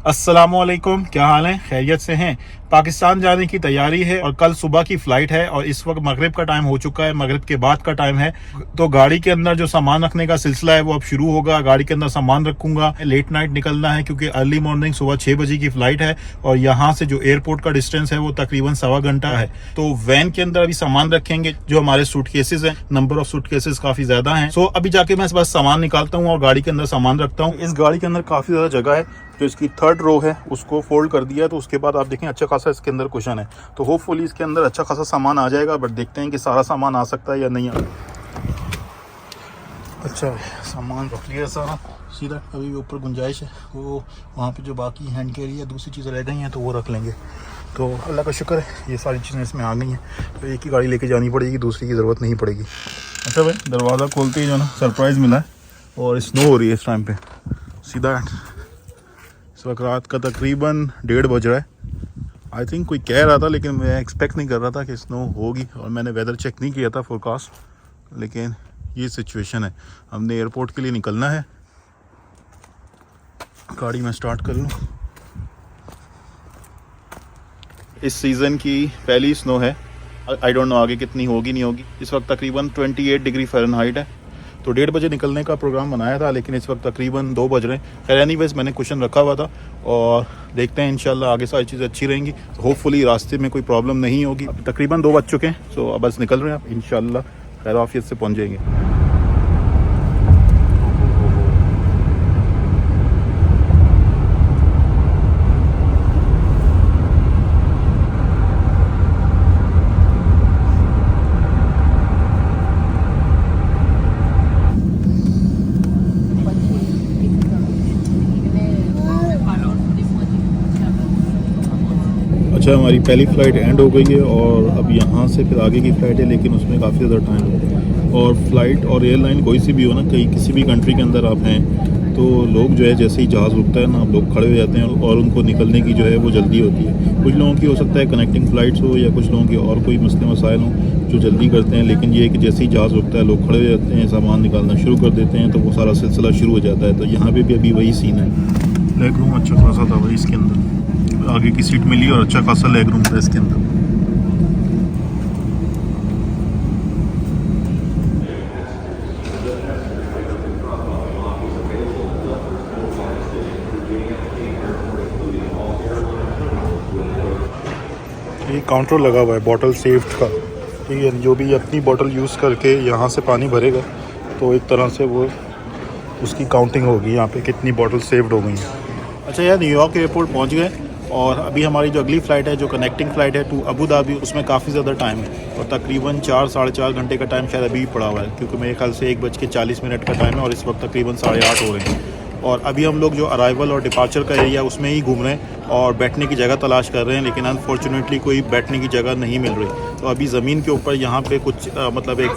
अस्सलामुअलैकुम, क्या हाल है? खैरियत से हैं? पाकिस्तान जाने की तैयारी है और कल सुबह की फ्लाइट है और इस वक्त मगरिब का टाइम हो चुका है, मगरिब के बाद का टाइम है। तो गाड़ी के अंदर जो सामान रखने का सिलसिला है वो अब शुरू होगा। गाड़ी के अंदर सामान रखूंगा। लेट नाइट निकलना है क्योंकि अर्ली मॉर्निंग सुबह 6 बजे की फ्लाइट है और यहाँ से जो एयरपोर्ट का डिस्टेंस है वो तकरीबन 1.25 घंटा है। तो वैन के अंदर अभी सामान रखेंगे, जो हमारे सूटकेसेस हैं, नंबर ऑफ सूटकेसेस काफी ज्यादा हैं। सो अभी जाके मैं बस सामान निकालता हूँ और गाड़ी के अंदर सामान रखता हूँ। इस गाड़ी के अंदर काफी ज्यादा जगह है। जो इसकी थर्ड रो है उसको फोल्ड कर दिया है, तो उसके बाद आप देखें अच्छा खासा इसके अंदर कुशन है। तो होपफुली इसके अंदर अच्छा खासा सामान आ जाएगा, बट देखते हैं कि सारा सामान आ सकता है या नहीं आ। अच्छा सामान रख लिया सारा सीधा। अभी भी ऊपर गुंजाइश है, वो वहाँ पे जो बाकी हैंड कैरी है दूसरी चीज़ें रह गई हैं तो वो रख लेंगे। तो अल्लाह का शुक्र है ये सारी चीज़ें इसमें आ गई हैं। तो एक ही गाड़ी लेके जानी पड़ेगी, दूसरी की ज़रूरत नहीं पड़ेगी। अच्छा भाई, दरवाज़ा खोलते ही जो ना सरप्राइज़ मिला है और स्नो हो रही है इस टाइम पर सीधा। इस वक्त रात का तकरीबन 1:30 बज रहा है। आई थिंक कोई कह रहा था, लेकिन मैं एक्सपेक्ट नहीं कर रहा था कि स्नो होगी और मैंने वेदर चेक नहीं किया था फोरकास्ट, लेकिन ये सिचुएशन है। हमने एयरपोर्ट के लिए निकलना है। गाड़ी में स्टार्ट कर लूँ। इस सीज़न की पहली स्नो है। आई डोंट नो आगे कितनी होगी नहीं होगी। इस वक्त तकरीबन 28 डिग्री फ़ारेनहाइट है। तो 1:30 बजे निकलने का प्रोग्राम बनाया था, लेकिन इस वक्त तकरीबन 2 बज रहे हैं। खैर एनीवेज़ मैंने कुशन रखा हुआ था और देखते हैं इंशाल्लाह आगे सारी चीज़ें अच्छी रहेंगी। होपफुली रास्ते में कोई प्रॉब्लम नहीं होगी। अब तकरीबन 2 बज चुके हैं, सो अब बस निकल रहे हैं। अब इंशाल्लाह खैर आफियत से पहुँच जाएंगे। अच्छा हमारी पहली फ़्लाइट एंड हो गई है और अब यहाँ से फिर आगे की फ़्लाइट है, लेकिन उसमें काफ़ी ज़्यादा टाइम है। और फ़्लाइट और एयरलाइन कोई सी भी हो ना, कहीं किसी भी कंट्री के अंदर आप हैं तो लोग जो है जैसे ही जहाज़ रुकता है ना, लोग खड़े हो जाते हैं और उनको निकलने की जो है वो जल्दी होती है। कुछ लोगों की हो सकता है कनेक्टिंग फ़्लाइट्स हो या कुछ लोगों की और कोई मसले मसाइल हों जो जल्दी करते हैं, लेकिन ये है कि जैसे ही जहाज़ रुकता है लोग खड़े हो जाते हैं, सामान निकालना शुरू कर देते हैं, तो वो सारा सिलसिला शुरू हो जाता है। तो यहाँ पर भी अभी वही सीन है। लेग रूम अच्छा खासा था भाई इसके अंदर, आगे की सीट मिली और अच्छा खासा लेग रूम था इसके अंदर। ये काउंटर लगा हुआ है बॉटल सेफ्ड का, ठीक है। जो भी अपनी बॉटल यूज़ करके यहाँ से पानी भरेगा तो एक तरह से वो उसकी काउंटिंग होगी यहाँ पे कितनी बॉटल सेव्ड हो गई हैं। अच्छा यार, न्यूयॉर्क एयरपोर्ट पहुँच गए और अभी हमारी जो अगली फ़्लाइट है जो कनेक्टिंग फ़्लाइट है टू अबू धाबी, उसमें काफ़ी ज़्यादा टाइम है और तकरीबन 4 साढ़े 4 घंटे का टाइम शायद अभी भी पड़ा हुआ है, क्योंकि मेरे ख्याल से 1:40 का टाइम है और इस वक्त तकरीबन 8:30 हो रहे हैं। और अभी हम लोग जो अराइवल और डिपार्चर का एरिया उसमें ही घूम रहे हैं और बैठने की जगह तलाश कर रहे हैं, लेकिन अनफॉर्चुनेटली कोई बैठने की जगह नहीं मिल रही। तो अभी ज़मीन के ऊपर यहाँ पे कुछ मतलब एक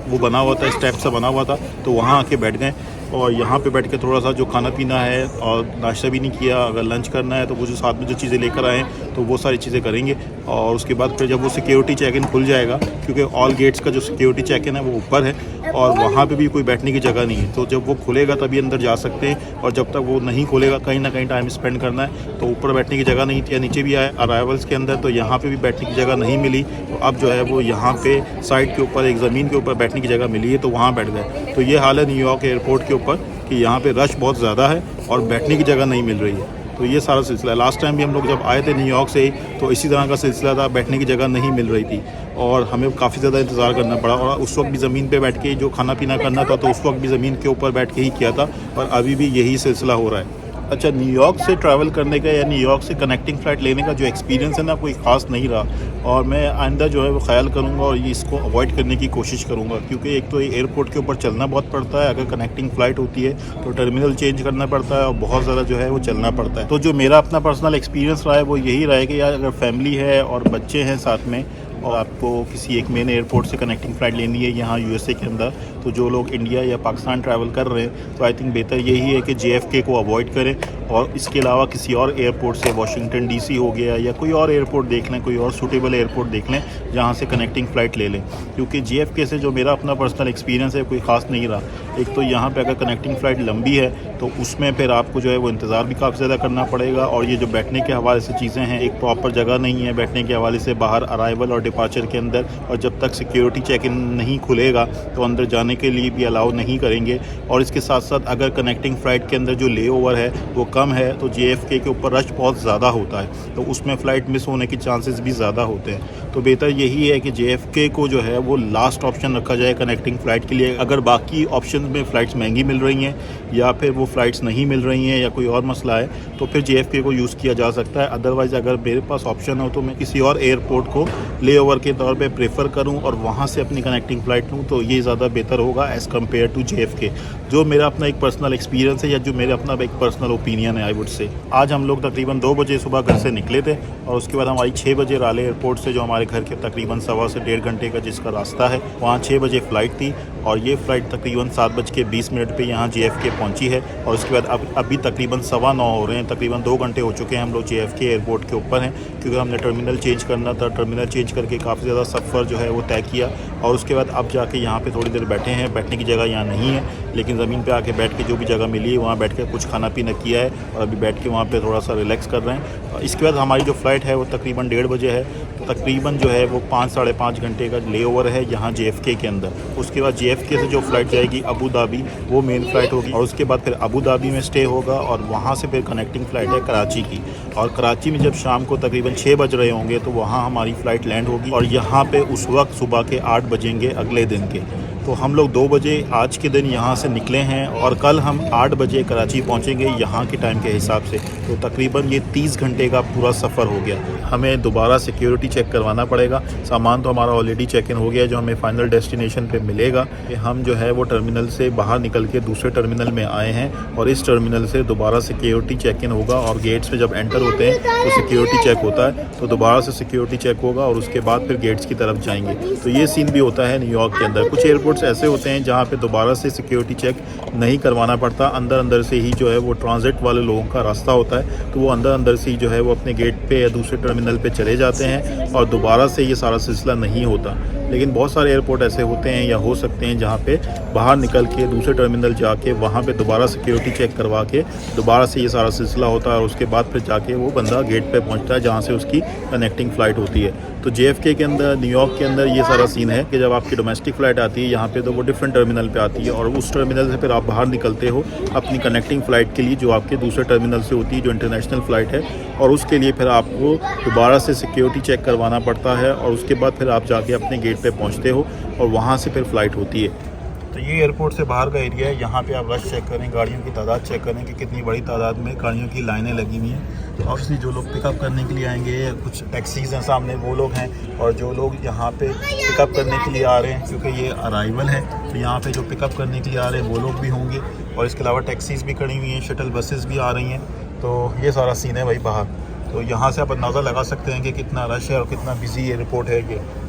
वो बना हुआ था, स्टेप सा बना हुआ था, तो वहाँ आके बैठ गए और यहाँ पे बैठ के थोड़ा सा जो खाना पीना है और नाश्ता भी नहीं किया, अगर लंच करना है तो वो जो साथ में जो चीज़ें लेकर आए हैं तो वो सारी चीज़ें करेंगे। और उसके बाद फिर जब वो सिक्योरिटी चेक इन खुल जाएगा, क्योंकि ऑल गेट्स का जो सिक्योरिटी चेक इन है वो ऊपर है और वहाँ पे भी कोई बैठने की जगह नहीं है, तो जब वो खुलेगा तभी अंदर जा सकते हैं। और जब तक वो नहीं खुलेगा कहीं ना कहीं टाइम स्पेंड करना है। तो ऊपर बैठने की जगह नहीं थी, या नीचे भी आए अराइवल्स के अंदर तो यहाँ पे भी बैठने की जगह नहीं मिली, तो अब जो है वो यहाँ पे साइड के ऊपर एक ज़मीन के ऊपर बैठने की जगह मिली है, तो वहाँ बैठ गए। तो ये हाल है न्यूयॉर्क एयरपोर्ट के ऊपर कि यहाँ पे रश बहुत ज़्यादा है और बैठने की जगह नहीं मिल रही है। तो ये सारा सिलसिला है। लास्ट टाइम भी हम लोग जब आए थे न्यूयॉर्क से तो इसी तरह का सिलसिला था, बैठने की जगह नहीं मिल रही थी और हमें काफ़ी ज़्यादा इंतज़ार करना पड़ा। और उस वक्त भी ज़मीन पे बैठ के जो खाना पीना करना था तो उस वक्त भी ज़मीन के ऊपर बैठ के ही किया था, और अभी भी यही सिलसिला हो रहा है। अच्छा, न्यूयॉर्क से ट्रैवल करने का या न्यूयॉर्क से कनेक्टिंग फ़्लाइट लेने का जो एक्सपीरियंस है ना, कोई ख़ास नहीं रहा और मैं आइंदा जो है वो ख्याल करूँगा और ये इसको अवॉइड करने की कोशिश करूँगा, क्योंकि एक तो एयरपोर्ट के ऊपर चलना बहुत पड़ता है। अगर कनेक्टिंग फ़्लाइट होती है तो टर्मिनल चेंज करना पड़ता है और बहुत ज़्यादा जो है वो चलना पड़ता है। तो जो मेरा अपना पर्सनल एक्सपीरियंस रहा है वो यही रहा है कि यार अगर फैमिली है और बच्चे हैं साथ में और आपको किसी एक मेन एयरपोर्ट से कनेक्टिंग फ़्लाइट लेनी है यहाँ यूएसए के अंदर, तो जो लोग इंडिया या पाकिस्तान ट्रैवल कर रहे हैं तो आई थिंक बेहतर यही है कि JFK को अवॉइड करें और इसके अलावा किसी और एयरपोर्ट से, वाशिंगटन DC हो गया या कोई और एयरपोर्ट देख लें, कोई और सूटेबल एयरपोर्ट देख लें जहाँ से कनेक्टिंग फ़्लाइट ले लें। क्योंकि JFK से जो मेरा अपना पर्सनल एक्सपीरियंस है कोई ख़ास नहीं रहा। एक तो यहाँ पे अगर कनेक्टिंग फ़्लाइट लंबी है तो उसमें फिर आपको जो है वो इंतज़ार भी काफ़ी ज़्यादा करना पड़ेगा, और ये जो बैठने के हवाले से चीज़ें हैं, एक प्रॉपर जगह नहीं है बैठने के हवाले से बाहर अराइवल और डिपार्चर के अंदर, और जब तक सिक्योरिटी चेक इन नहीं खुलेगा तो अंदर जाने के लिए भी अलाउ नहीं करेंगे। और इसके साथ साथ अगर कनेक्टिंग फ़्लाइट के अंदर जो ले ओवर है वो कम है तो JFK के ऊपर रश बहुत ज़्यादा होता है, तो उसमें फ़्लाइट मिस होने के चांसेस भी ज़्यादा होते हैं। तो बेहतर यही है कि JFK को जो है वो लास्ट ऑप्शन रखा जाए कनेक्टिंग फ़्लाइट के लिए। अगर बाकी ऑप्शन में फ़्लाइट्स महंगी मिल रही हैं या फिर वो फ़्लाइट्स नहीं मिल रही हैं या कोई और मसला है तो फिर JFK को यूज़ किया जा सकता है। अदरवाइज़ अगर मेरे पास ऑप्शन हो तो मैं किसी और एयरपोर्ट को ले ओवर के तौर पे प्रेफर करूं और वहां से अपनी कनेक्टिंग फ़्लाइट लूं, तो ये ज़्यादा बेहतर होगा एज़ कम्पेयर टू JFK। जो मेरा अपना एक पर्सनल एक्सपीरियंस है या जो मेरा अपना एक पर्सनल ओपिनियन है आई वुड से। आज हम लोग तकरीबन 2 बजे सुबह घर से निकले थे और उसके बाद हमारी 6 बजे राले एयरपोर्ट से, जो हमारे घर के तकरीबन 1.25 से 1.5 घंटे का जिसका रास्ता है, वहाँ 6 बजे फ़्लाइट थी और ये फ़्लाइट तकरीबन 7:20 पे यहाँ JFK पहुँची है। और उसके बाद अभी तकरीबन 9:15 हो रहे हैं, तकरीबन 2 घंटे हो चुके हैं हम लोग JFK एयरपोर्ट के ऊपर हैं, क्योंकि हमने टर्मिनल चेंज करना था। टर्मिनल चेंज करके काफ़ी ज़्यादा सफ़र जो है वो तय किया और उसके बाद अब जाके यहाँ पे थोड़ी देर बैठे हैं। बैठने की जगह यहाँ नहीं है, लेकिन ज़मीन पे आके बैठ के जो भी जगह मिली है वहाँ बैठ के कुछ खाना पीना किया है और अभी बैठ के वहाँ पे थोड़ा सा रिलैक्स कर रहे हैं। और इसके बाद हमारी जो फ़्लाइट है वो तकरीबन 1:30 बजे है, तो तकरीबन जो है वो 5-5.5 घंटे का ले ओवर है यहाँ JFK के अंदर। उसके बाद JFK से जो फ़्लाइट जाएगी अबू धाबी, वो मेन फ़्लाइट होगी और उसके बाद फिर अबू धाबी में स्टे होगा और वहाँ से फिर कनेक्टिंग फ़्लाइट है कराची की। और कराची में जब शाम को तकरीबन 6 बज रहे होंगे तो वहाँ हमारी फ़्लाइट लैंड होगी और यहाँ पे उस वक्त सुबह के 8 बजेंगे अगले दिन के। तो हम लोग 2 बजे आज के दिन यहाँ से निकले हैं और कल हम 8 बजे कराची पहुँचेंगे यहाँ के टाइम के हिसाब से। तो तकरीबन ये 30 घंटे का पूरा सफ़र हो गया। हमें दोबारा सिक्योरिटी चेक करवाना पड़ेगा। सामान तो हमारा ऑलरेडी चेक इन हो गया, जो हमें फ़ाइनल डेस्टिनेशन पे मिलेगा कि हम जो है वो टर्मिनल से बाहर निकल के दूसरे टर्मिनल में आए हैं और इस टर्मिनल से दोबारा सिक्योरिटी चेक इन होगा और गेट्स पे जब एंटर होते हैं तो सिक्योरिटी चेक होता है, तो दोबारा से सिक्योरिटी चेक होगा और उसके बाद फिर गेट्स की तरफ जाएंगे। तो ये सीन भी होता है न्यूयॉर्क के अंदर। कुछ एयरपोर्ट्स ऐसे होते हैं जहाँ पे दोबारा से सिक्योरिटी चेक नहीं करवाना पड़ता, अंदर से ही जो है वो ट्रांजिट वाले लोगों का रास्ता होता है, तो वो अंदर से ही जो है वो अपने गेट पे या दूसरे टर्मिनल पे चले जाते हैं और दोबारा से ये सारा सिलसिला नहीं होता। लेकिन बहुत सारे एयरपोर्ट ऐसे होते हैं या हो सकते हैं जहाँ पे बाहर निकल के दूसरे टर्मिनल जाके वहाँ पे दोबारा सिक्योरिटी चेक करवा के दोबारा से ये सारा सिलसिला होता है और उसके बाद फिर जाके वो बंदा गेट पे पहुँचता है जहाँ से उसकी कनेक्टिंग फ़्लाइट होती है। तो JFK के अंदर, न्यूयॉर्क के अंदर ये सारा सीन है कि जब आपकी डोमेस्टिक फ़्लाइट आती है यहाँ पे तो वो डिफरेंट टर्मिनल पे आती है और उस टर्मिनल से फिर आप बाहर निकलते हो अपनी कनेक्टिंग फ़्लाइट के लिए, जो आपके दूसरे टर्मिनल से होती है, जो इंटरनेशनल फ़्लाइट है, और उसके लिए फिर आपको दोबारा से सिक्योरिटी चेक करवाना पड़ता है और उसके बाद फिर आप जाके अपने गेट पे पहुंचते हो और वहां से फिर फ़्लाइट होती है। तो ये एयरपोर्ट से बाहर का एरिया है, यहाँ पे आप रश चेक करें, गाड़ियों की तादाद चेक करें कि कितनी बड़ी तादाद में गाड़ियों की लाइनें लगी हुई हैं। ऑब्वियसली जो लोग पिकअप करने के लिए आएंगे, कुछ टैक्सीज़ हैं सामने, वो लोग हैं, और जो लोग यहाँ पे पिकअप करने के लिए आ रहे हैं क्योंकि ये अराइवल है, तो यहाँ पे जो पिकअप करने के लिए आ रहे हैं वो लोग भी होंगे और इसके अलावा टैक्सीज़ भी खड़ी हुई हैं, शटल बसेस भी आ रही हैं। तो ये सारा सीन है भाई बाहर। तो यहाँ से आप अंदाज़ा लगा सकते हैं कि कितना रश है और कितना बिजी एयरपोर्ट है ये।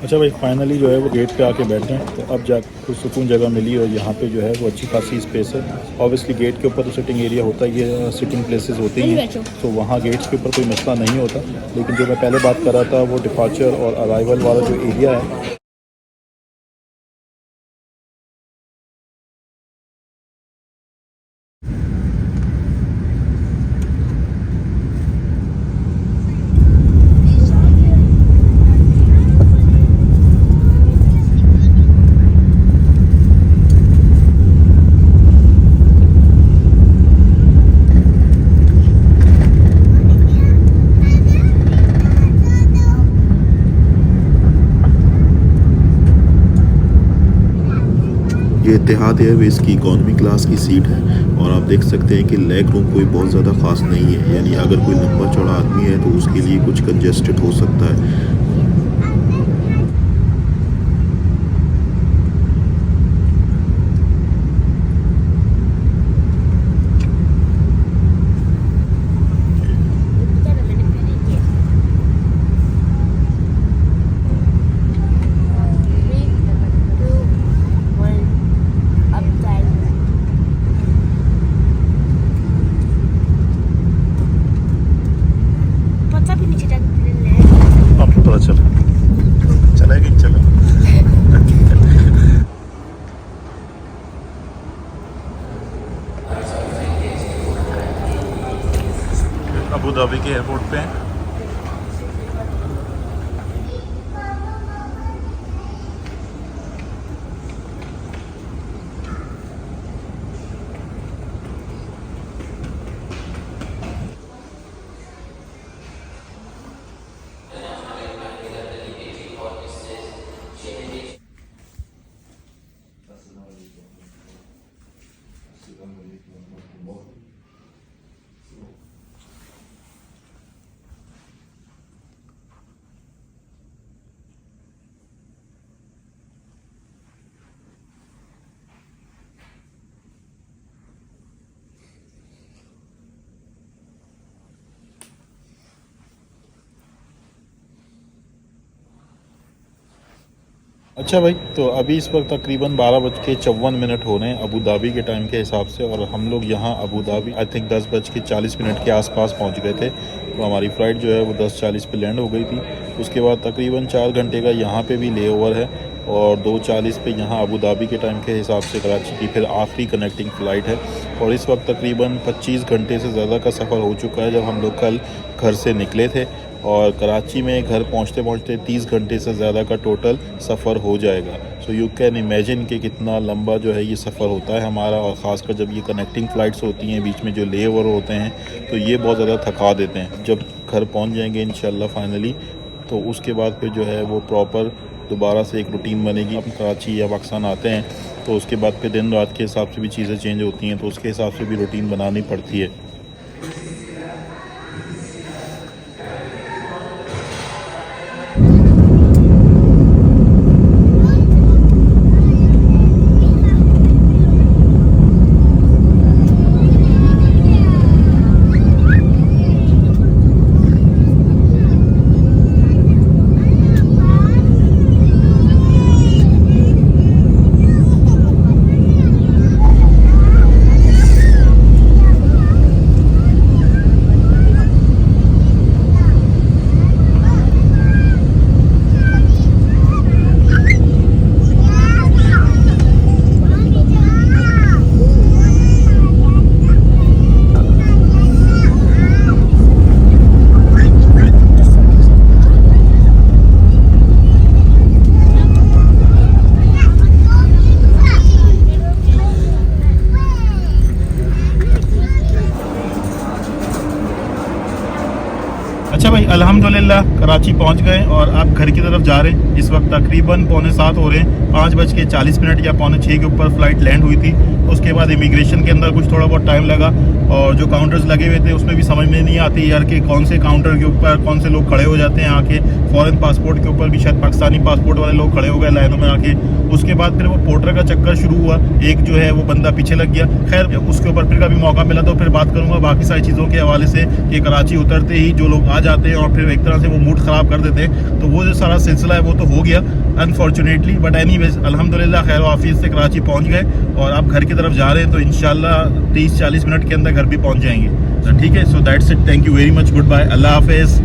अच्छा भाई, फाइनली जो है वो गेट पे आके बैठे हैं, तो अब जा कुछ सुकून जगह मिली और यहाँ पे जो है वो अच्छी खासी स्पेस है। ऑब्वियसली गेट के ऊपर तो सिटिंग एरिया होता है, ये सिटिंग प्लेसेस होती हैं, तो वहाँ गेट्स के ऊपर कोई मसला नहीं होता। लेकिन जो मैं पहले बात कर रहा था वो डिपार्चर और अराइवल वाला जो एरिया है, ये इतिहाद एयरवेज़ की इकॉनमी क्लास की सीट है और आप देख सकते हैं कि लेग रूम कोई बहुत ज़्यादा ख़ास नहीं है, यानी अगर कोई लंबा चौड़ा आदमी है तो उसके लिए कुछ कंजेस्टेड हो सकता है। धाबी के एयरपोर्ट पे हैं। अच्छा भाई, तो अभी इस वक्त तकरीबन 12:54 हो रहे हैं अबू धाबी के टाइम के हिसाब से, और हम लोग यहाँ अबू धाबी आई थिंक 10:40 के आसपास पहुँच गए थे। तो हमारी फ़्लाइट जो है वो 10:40 पे लैंड हो गई थी। उसके बाद तकरीबन 4 घंटे का यहाँ पे भी ले ओवर है, और 2:40 पे यहाँ अबू धाबी के टाइम के हिसाब से कराची की फिर आखिरी कनेक्टिंग फ़्लाइट है। और इस वक्त तकरीबन 25 घंटे से ज़्यादा का सफ़र हो चुका है जब हम लोग कल घर से निकले थे, और कराची में घर पहुंचते पहुंचते 30 घंटे से ज़्यादा का टोटल सफ़र हो जाएगा। सो यू कैन इमेजिन कि कितना लंबा जो है ये सफ़र होता है हमारा, और ख़ासकर जब ये कनेक्टिंग फ़्लाइट्स होती हैं, बीच में जो ले ओवर होते हैं, तो ये बहुत ज़्यादा थका देते हैं। जब घर पहुंच जाएंगे इंशाल्लाह फाइनली, तो उसके बाद फिर जो है वो प्रॉपर दोबारा से एक रूटीन बनेगी। हम कराची या पाकिस्तान आते हैं तो उसके बाद फिर दिन रात के हिसाब से भी चीज़ें चेंज होती हैं, तो उसके हिसाब से भी रूटीन बनानी पड़ती है। अच्छा भाई, अल्हम्दुलिल्लाह कराची पहुंच गए और आप घर की तरफ जा रहे हैं। इस वक्त तकरीबन 6:45 हो रहे हैं। 5:40 या 5:45 के ऊपर फ़्लाइट लैंड हुई थी। उसके बाद इमिग्रेशन के अंदर कुछ थोड़ा बहुत टाइम लगा, और जो काउंटर्स लगे हुए थे उसमें भी समझ में नहीं आती यार कि कौन से काउंटर के ऊपर कौन से लोग खड़े हो जाते हैं आके। फ़ॉरेन पासपोर्ट के ऊपर भी शायद पाकिस्तानी पासपोर्ट वाले लोग खड़े हो गए लाइनों में आके। उसके बाद फिर वो पोर्टर का चक्कर शुरू हुआ, एक जो है वो बंदा पीछे लग गया। खैर उसके ऊपर फिर कभी मौका मिला तो फिर बात करूँगा बाकी सारी चीज़ों के हवाले से कि कराची उतरते ही जो लोग आ जाते हैं और फिर एक तरह से वो मूड ख़राब कर देते हैं। तो वो जो सारा सिलसिला है वो तो हो गया अनफॉर्चुनेटली, बट एनीवेज अल्हम्दुलिल्लाह खैर वाफियत से कराची पहुंच गए, और आप घर की तरफ जा रहे हैं तो इंशाल्लाह 30-40 मिनट के अंदर घर भी पहुंच जाएंगे। तो ठीक है, so that's it, thank you very much, goodbye, अल्लाह हाफिज़।